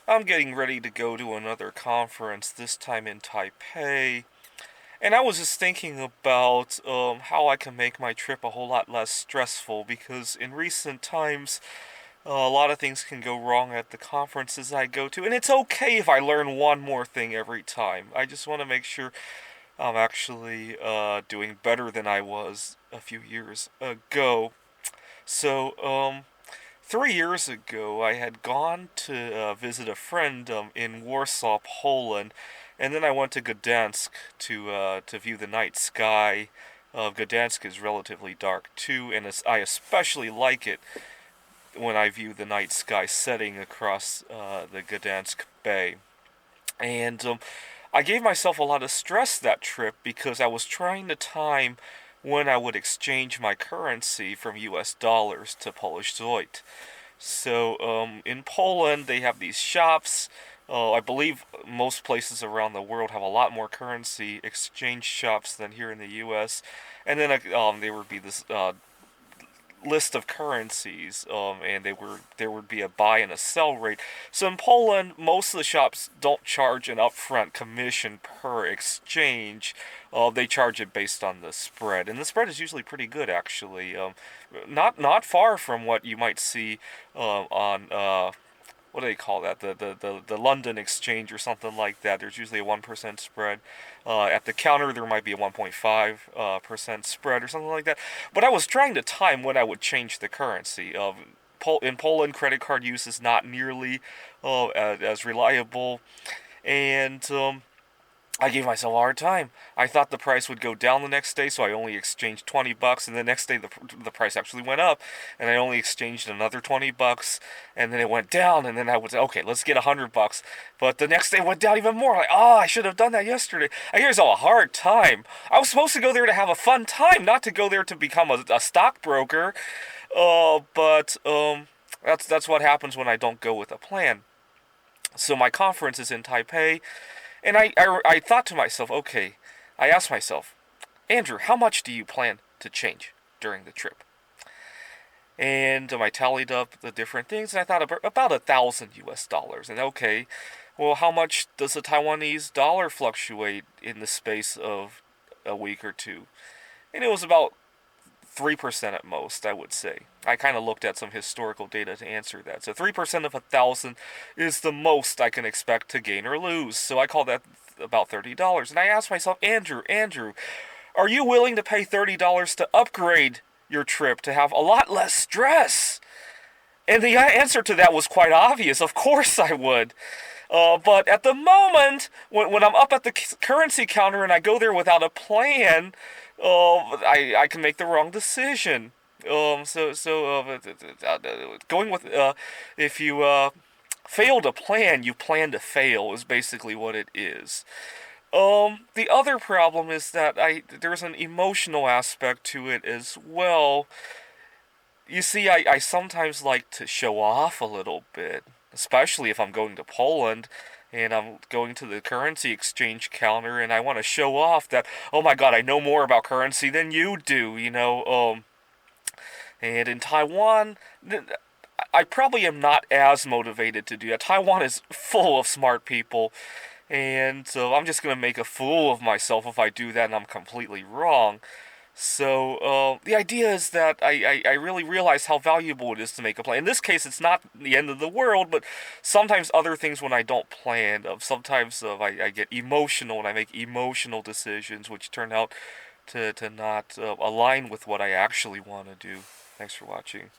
I'm getting ready to go to another conference, this time in Taipei. And I was just thinking about how I can make my trip a whole lot less stressful because in recent times, a lot of things can go wrong at the conferences I go to. And it's okay if I learn one more thing every time. I just want to make sure I'm actually doing better than I was a few years ago. So, 3 years ago, I had gone to visit a friend in Warsaw, Poland, and then I went to Gdansk to view the night sky. Gdansk is relatively dark too, and I especially like it when I view the night sky setting across the Gdansk Bay. And I gave myself a lot of stress that trip because I was trying to time when I would exchange my currency from US dollars to Polish zloty. So in Poland, they have these shops. I believe most places around the world have a lot more currency exchange shops than here in the U.S. And then there would be this list of currencies, and there would be a buy and a sell rate. So in Poland, most of the shops don't charge an upfront commission per exchange. They charge it based on the spread, and the spread is usually pretty good, actually. Not far from what you might see on what do they call that? The London Exchange or something like that. There's usually a 1% spread. At the counter, there might be a 1.5% spread or something like that. But I was trying to time when I would change the currency. In Poland, credit card use is not nearly as reliable. And I gave myself a hard time. I thought the price would go down the next day, so I only exchanged $20, and the next day the price actually went up, and I only exchanged another $20, and then it went down, and then I would say, okay, let's get $100, but the next day it went down even more. Like, oh, I should have done that yesterday. I gave myself a hard time. I was supposed to go there to have a fun time, not to go there to become a stockbroker. But that's what happens when I don't go with a plan. So my conference is in Taipei. And I thought to myself, okay, I asked myself, Andrew, how much do you plan to change during the trip? And I tallied up the different things, and I thought about 1,000 US dollars. And okay, well, how much does the Taiwanese dollar fluctuate in the space of a week or two? And it was about 3% at most, I would say. I kind of looked at some historical data to answer that. So 3% of 1,000 is the most I can expect to gain or lose. So I call that about $30. And I asked myself, Andrew, are you willing to pay $30 to upgrade your trip to have a lot less stress? And the answer to that was quite obvious. Of course I would. But at the moment, when I'm up at the currency counter and I go there without a plan, I can make the wrong decision. Going with if you fail to plan, you plan to fail is basically what it is. The other problem is that there's an emotional aspect to it as well. You see, I sometimes like to show off a little bit, especially if I'm going to Poland and I'm going to the currency exchange counter and I want to show off that, oh my god, I know more about currency than you do. And in Taiwan, I probably am not as motivated to do that. Taiwan is full of smart people, and so I'm just going to make a fool of myself if I do that and I'm completely wrong. So the idea is that I really realize how valuable it is to make a plan. In this case, it's not the end of the world, but sometimes other things when I don't plan, sometimes I get emotional and I make emotional decisions which turn out to not align with what I actually want to do. Thanks for watching.